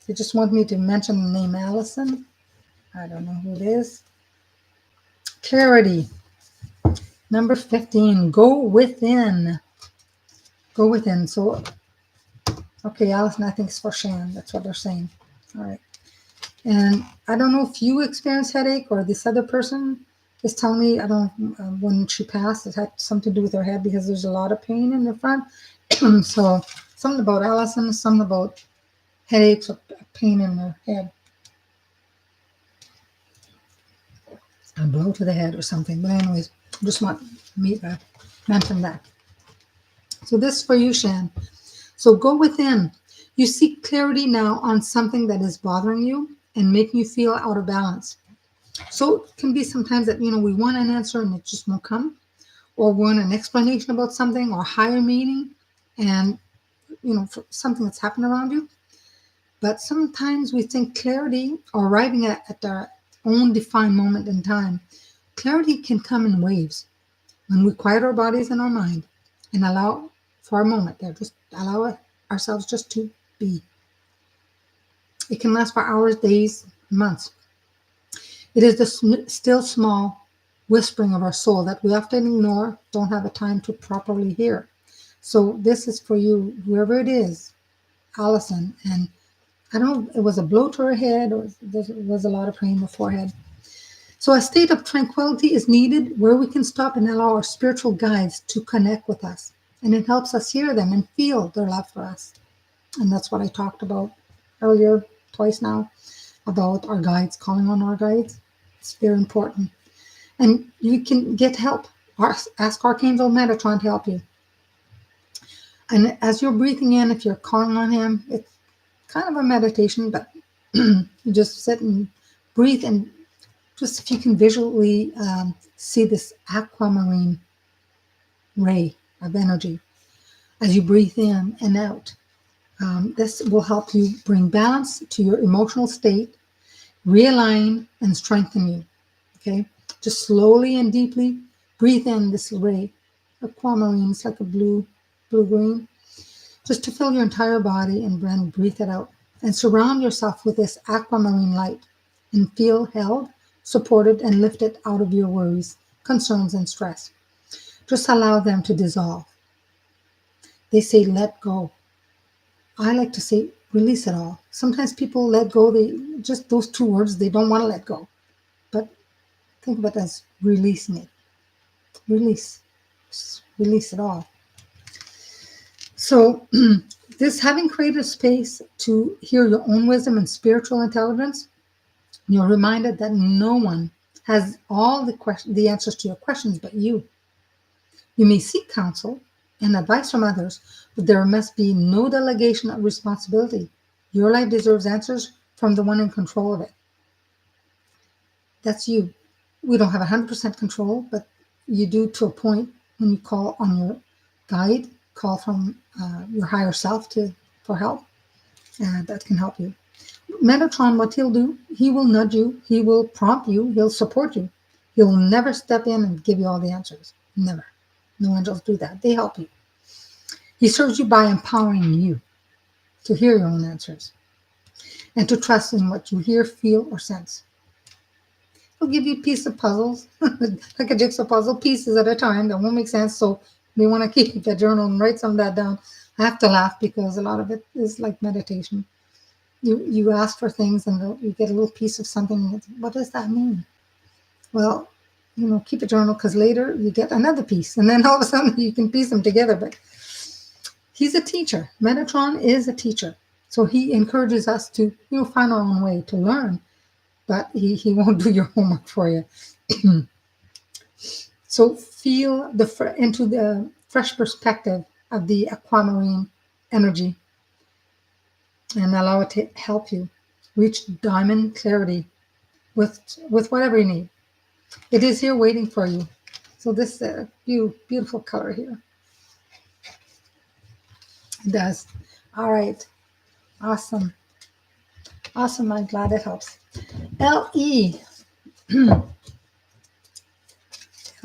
They just want me to mention the name Allison. I don't know who it is. Clarity. Number 15, go within. Go within. So Okay, Allison, I think it's for Shan. That's what they're saying. All right. And I don't know if you experience headache or this other person is telling me, I don't, when she passed, it had something to do with her head because there's a lot of pain in the front. So something about Allison, something about headaches or pain in her head. A blow to the head or something. But anyways, just want me to mention that. So this is for you, Shan. So go within. You seek clarity now on something that is bothering you and making you feel out of balance. So it can be sometimes that, we want an answer and it just won't come, or we want an explanation about something or higher meaning and, for something that's happened around you. But sometimes we think clarity or arriving at our own defined moment in time, clarity can come in waves when we quiet our bodies and our mind and allow for a moment there, just allow ourselves just to be. It can last for hours, days, months. It is the still small whispering of our soul that we often ignore, don't have a time to properly hear. So this is for you, whoever it is, Allison. And I don't know, it was a blow to her head or there was a lot of pain in the forehead. So a state of tranquility is needed where we can stop and allow our spiritual guides to connect with us. And it helps us hear them and feel their love for us. And that's what I talked about earlier, twice now, about our guides, calling on our guides. It's very important. And you can get help. Ask Archangel Metatron to help you. And as you're breathing in, if you're calling on him, it's kind of a meditation, but you just sit and breathe. And just if you can visually see this aquamarine ray of energy as you breathe in and out. This will help you bring balance to your emotional state, realign and strengthen you. Okay, just slowly and deeply breathe in this ray. Aquamarine, it's like a blue-green, just to fill your entire body and then breathe it out. And surround yourself with this aquamarine light and feel held, supported, and lifted out of your worries, concerns, and stress. Just allow them to dissolve. They say, let go. I like to say, release it all. Sometimes people let go, just those two words, they don't want to let go. But think of it as releasing it. Release. Just release it all. So this having created space to hear your own wisdom and spiritual intelligence, you're reminded that no one has all the answers to your questions but you. You may seek counsel and advice from others, but there must be no delegation of responsibility. Your life deserves answers from the one in control of it. That's you. We don't have 100% control, but you do to a point when you call on your guide, call from your higher self for help, and that can help you. Metatron, what he'll do, he will nudge you, he will prompt you, he'll support you. He'll never step in and give you all the answers. Never. No angels do that. They help you. He serves you by empowering you to hear your own answers and to trust in what you hear, feel, or sense. He'll give you pieces of puzzles, like a jigsaw puzzle, pieces at a time that won't make sense. So you want to keep a journal and write some of that down. I have to laugh because a lot of it is like meditation. You ask for things and you get a little piece of something. What does that mean? Well, keep a journal because later you get another piece. And then all of a sudden you can piece them together. But he's a teacher. Metatron is a teacher. So he encourages us to find our own way to learn. But he won't do your homework for you. So feel into the fresh perspective of the aquamarine energy and allow it to help you reach diamond clarity with whatever you need. It is here waiting for you. So this beautiful color here. It does. All right. Awesome. Awesome. I'm glad it helps. L-E.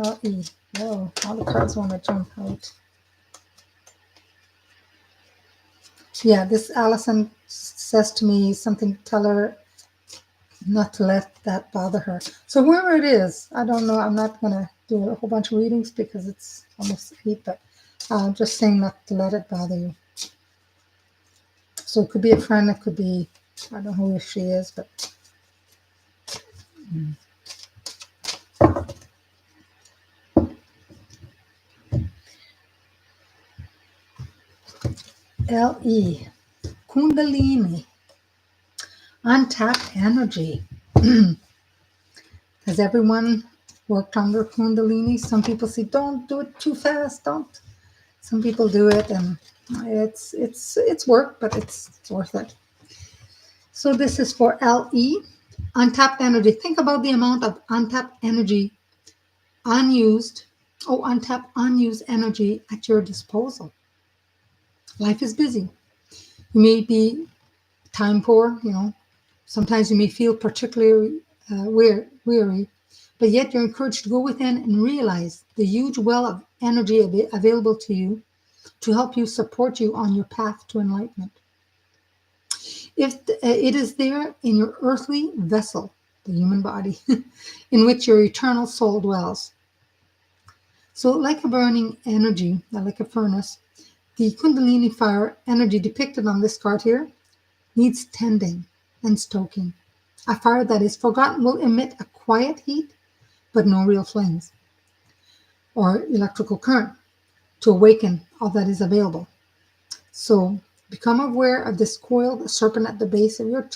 L-E. Oh, all the cards want to jump out. Yeah, this Allison says to me something, tell her not to let that bother her. So whoever it is, I don't know. I'm not going to do a whole bunch of readings because it's almost 8, but just saying not to let it bother you. So it could be a friend, it could be, I don't know who she is, but LE, Kundalini, untapped energy. Has everyone worked on their Kundalini? Some people say, don't do it too fast, don't. Some people do it, and it's work, but it's worth it. So this is for LE, untapped energy. Think about the amount of untapped energy, untapped, unused energy at your disposal. Life is busy. You may be time poor, Sometimes you may feel particularly weary, but yet you're encouraged to go within and realize the huge well of energy available to you to help you support you on your path to enlightenment. If it is there in your earthly vessel, the human body, in which your eternal soul dwells. So like a burning energy, like a furnace, the Kundalini fire energy depicted on this card here needs tending and stoking. A fire that is forgotten will emit a quiet heat, but no real flames or electrical current to awaken all that is available. So become aware of this coiled serpent at the base of your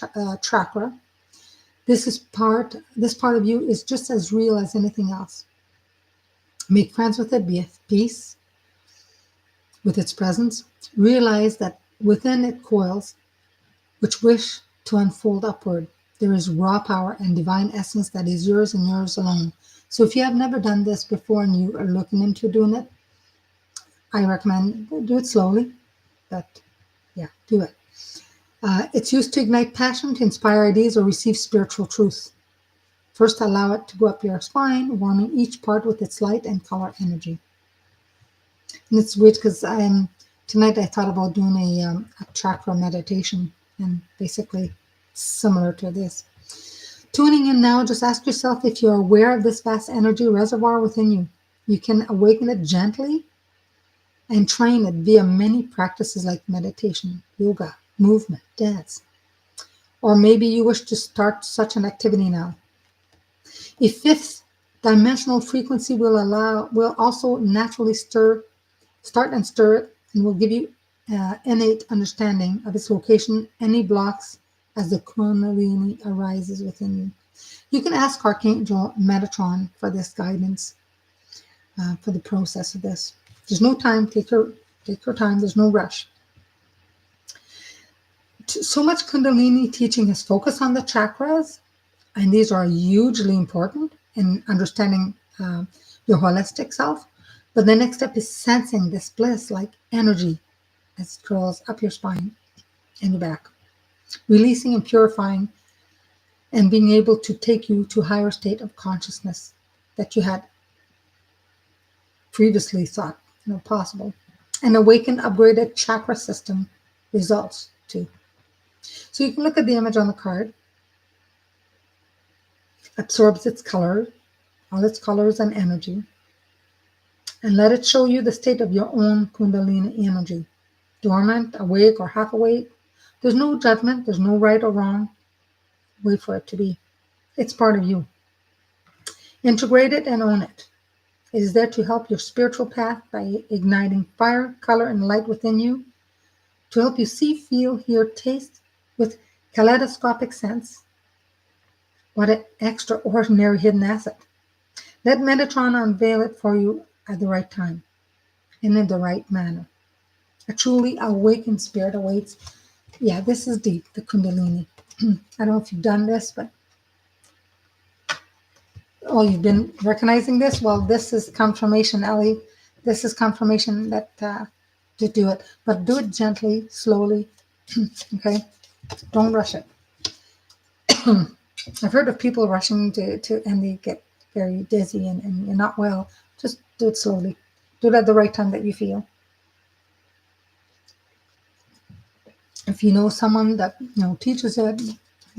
chakra. This part of you is just as real as anything else. Make friends with it, be at peace with its presence. Realize that within it coils, which wish to unfold upward. There is raw power and divine essence that is yours and yours alone. So if you have never done this before and you are looking into doing it, I recommend do it slowly, but yeah, do it. It's used to ignite passion, to inspire ideas, or receive spiritual truth. First, allow it to go up your spine, warming each part with its light and color energy. And it's weird because tonight I thought about doing a chakra meditation, and basically similar to this. Tuning in now, just ask yourself if you're aware of this vast energy reservoir within you. You can awaken it gently and train it via many practices like meditation, yoga, movement, dance. Or maybe you wish to start such an activity now. A fifth dimensional frequency will also naturally start and stir it, and will give you innate understanding of its location, any blocks as the Kundalini arises within you. You can ask Archangel Metatron for this guidance for the process of this. There's no time. Take your time. There's no rush. So much Kundalini teaching is focused on the chakras, and these are hugely important in understanding your holistic self. But the next step is sensing this bliss like energy as it curls up your spine and your back, releasing and purifying, and being able to take you to a higher state of consciousness that you had previously thought possible. An awakened, upgraded chakra system results too. So you can look at the image on the card. Absorbs its color, all its colors and energy, and let it show you the state of your own Kundalini energy. Dormant, awake, or half awake. There's no judgment. There's no right or wrong. Wait for it to be. It's part of you. Integrate it and own it. It is there to help your spiritual path by igniting fire, color, and light within you, to help you see, feel, hear, taste with kaleidoscopic sense. What an extraordinary hidden asset. Let Metatron unveil it for you at the right time and in the right manner. A truly awakened spirit awaits. Yeah, this is deep, the Kundalini. I don't know if you've done this, but you've been recognizing this? Well, this is confirmation, Ellie. This is confirmation that to do it. But do it gently, slowly, okay? Don't rush it. I've heard of people rushing to and they get very dizzy and not well. Just do it slowly. Do it at the right time that you feel. If you know someone that teaches it,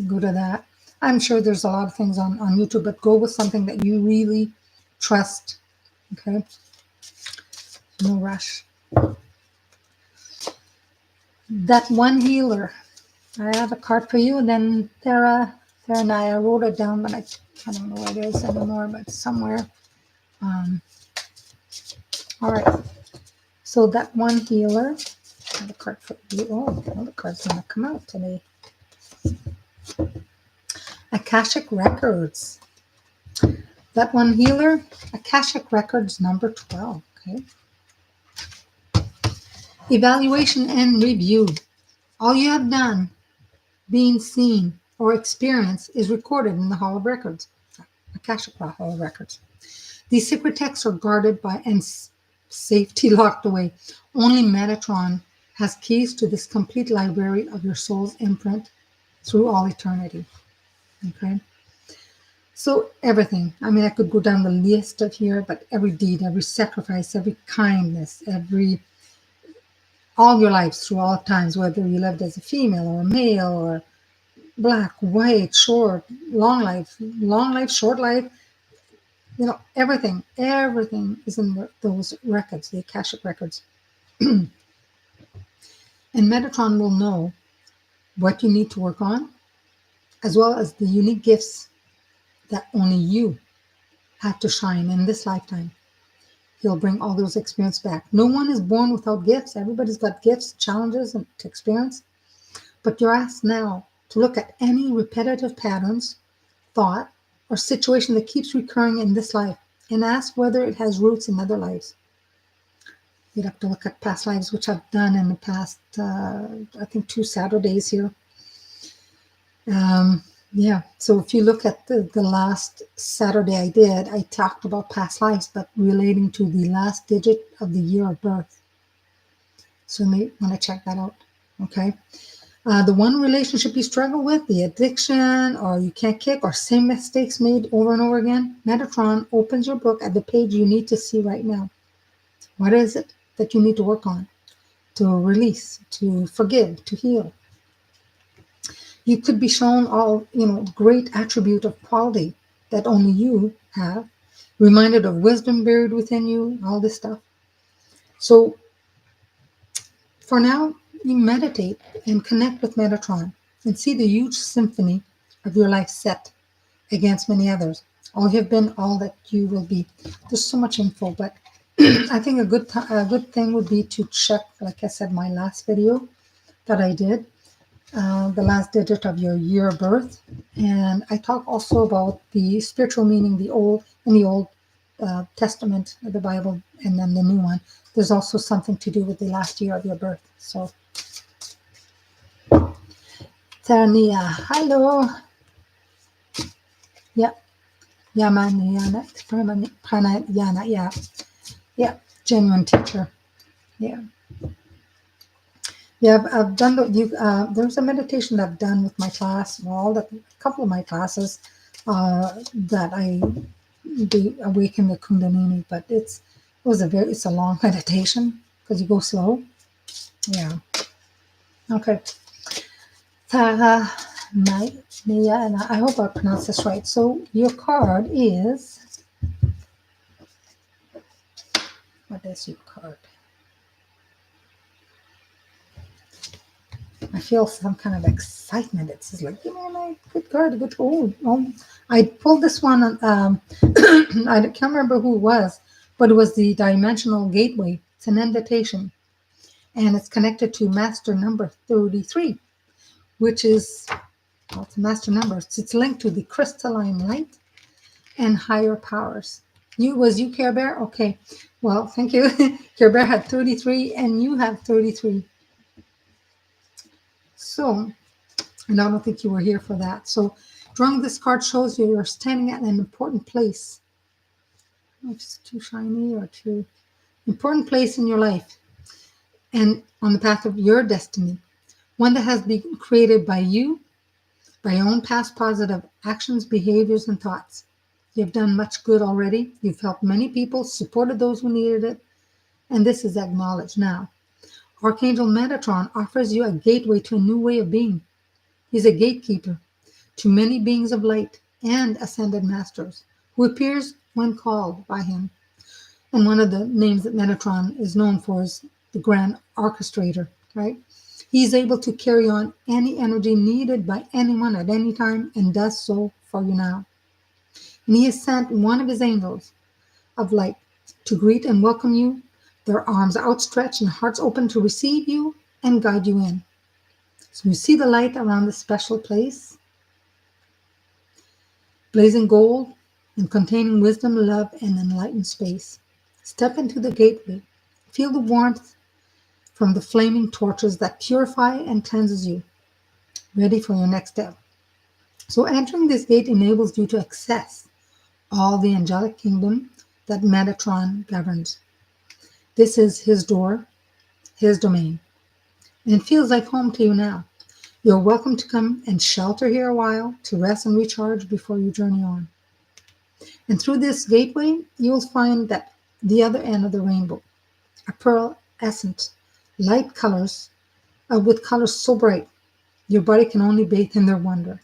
go to that. I'm sure there's a lot of things on YouTube, but go with something that you really trust. Okay? No rush. That one healer. I have a card for you, and then Tara and I wrote it down, but I don't know where it is anymore, but it's somewhere. Um, all right. So that one healer. I have a card for you. Oh, well, the card's going to come out today. Akashic Records. That one healer, Akashic Records number 12. Okay. Evaluation and review. All you have done, being seen, or experienced is recorded in the Hall of Records, Akashic Hall of Records. These secret texts are guarded by and safety locked away. Only Metatron has keys to this complete library of your soul's imprint through all eternity. Okay? So everything. I mean, I could go down the list of here, but every deed, every sacrifice, every kindness, all your lives through all times, whether you lived as a female or a male or black, white, short, long life, short life, everything is in those records, the Akashic records. And Metatron will know what you need to work on, as well as the unique gifts that only you have to shine in this lifetime. He'll bring all those experiences back. No one is born without gifts. Everybody's got gifts, challenges, and to experience. But you're asked now to look at any repetitive patterns, thought, or situation that keeps recurring in this life and ask whether it has roots in other lives. You'd have to look at past lives, which I've done in the past, I think 2 Saturdays here. So if you look at the last Saturday I did, I talked about past lives, but relating to the last digit of the year of birth. So you may want to check that out. Okay. The one relationship you struggle with, the addiction, or you can't kick, or same mistakes made over and over again, Metatron opens your book at the page you need to see right now. What is it that you need to work on, to release, to forgive, to heal? You could be shown all, great attribute of quality that only you have, reminded of wisdom buried within you, all this stuff. So for now, you meditate and connect with Metatron and see the huge symphony of your life set against many others. All you have been, all that you will be. There's so much info, but I think a good thing would be to check, like I said, my last video that I did, the last digit of your year of birth. And I talk also about the spiritual meaning, the Old Testament of the Bible, and then the new one. There's also something to do with the last year of your birth. So, Tania, hello. Yeah. Yamanayana, Pranayana, yeah, genuine teacher. Yeah. Yeah, I've done there's a meditation I've done with my class, a couple of my classes, that I do awaken the Kundalini, but it's a long meditation because you go slow. Yeah. Okay. Tara Maya, and I hope I pronounced this right. So your card is, what is your card? I feel some kind of excitement. It's just like, my good card, good. I pulled this one. I can't remember who it was, but it was the Dimensional Gateway. It's an invitation, and it's connected to Master Number 33, which is, it's a Master Number. It's linked to the crystalline light and higher powers. Was you Care Bear? Okay. Well, thank you. Care Bear had 33, and you have 33. So, and I don't think you were here for that. So, drawing this card shows you're standing at an important place. If it's too shiny or too important place in your life and on the path of your destiny, one that has been created by you, by your own past positive actions, behaviors, and thoughts. You've done much good already. You've helped many people, supported those who needed it, and this is acknowledged now. Archangel Metatron offers you a gateway to a new way of being. He's a gatekeeper to many beings of light and ascended masters who appears when called by him. And one of the names that Metatron is known for is the Grand Orchestrator, right? He's able to carry on any energy needed by anyone at any time and does so for you now. And he has sent one of his angels of light to greet and welcome you, their arms outstretched and hearts open to receive you and guide you in. So you see the light around this special place, blazing gold and containing wisdom, love, and enlightened space. Step into the gateway. Feel the warmth from the flaming torches that purify and cleanses you, ready for your next step. So entering this gate enables you to access all the angelic kingdom that Metatron governs. This is his door, his domain, and it feels like home to you now. You're welcome to come and shelter here a while to rest and recharge before you journey on. And through this gateway, you'll find that the other end of the rainbow, a pearl essence, light colors, with colors so bright, your body can only bathe in their wonder.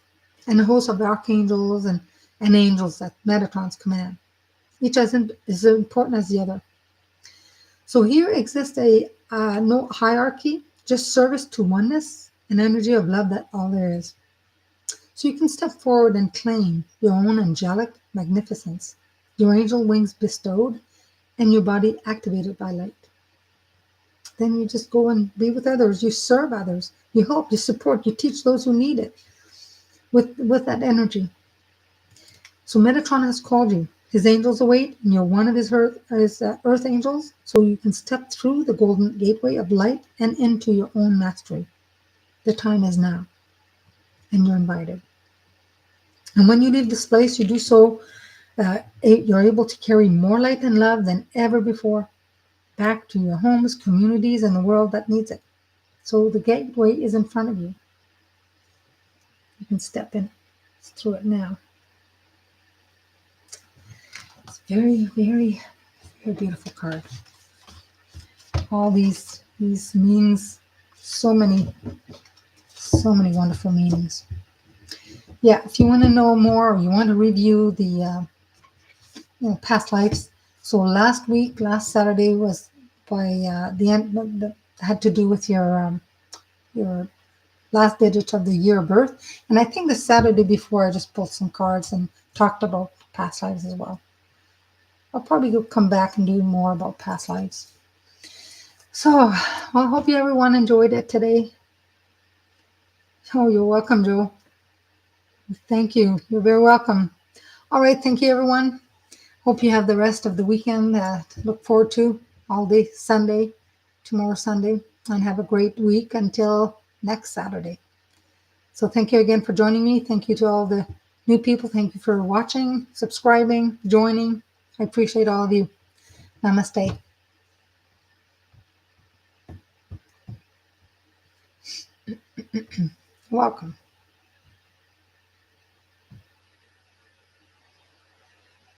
And a host of archangels and angels at Metatron's command. Each isn't as important as the other. So here exists no hierarchy, just service to oneness and energy of love that all there is. So you can step forward and claim your own angelic magnificence, your angel wings bestowed, and your body activated by light. Then you just go and be with others. You serve others. You help, you support, you teach those who need it with that energy. So Metatron has called you. His angels await, and you're one of his earth angels, so you can step through the golden gateway of light and into your own mastery. The time is now, and you're invited. And when you leave this place, you do so, you're able to carry more light and love than ever before back to your homes, communities, and the world that needs it. So the gateway is in front of you. You can step in through it now. It's very, very, very beautiful card. All these meanings, so many wonderful meanings. Yeah, if you want to know more or you want to review the past lives. So last Saturday was by the end that had to do with your last digit of the year of birth. And I think the Saturday before I just pulled some cards and talked about past lives as well. I'll probably come back and do more about past lives. So I hope everyone enjoyed it today. Oh, you're welcome, Joe. Thank you. You're very welcome. All right. Thank you, everyone. Hope you have the rest of the weekend to look forward to all day Sunday, tomorrow Sunday, and have a great week until next Saturday. So thank you again for joining me. Thank you to all the new people. Thank you for watching, subscribing, joining. I appreciate all of you. Namaste. Welcome.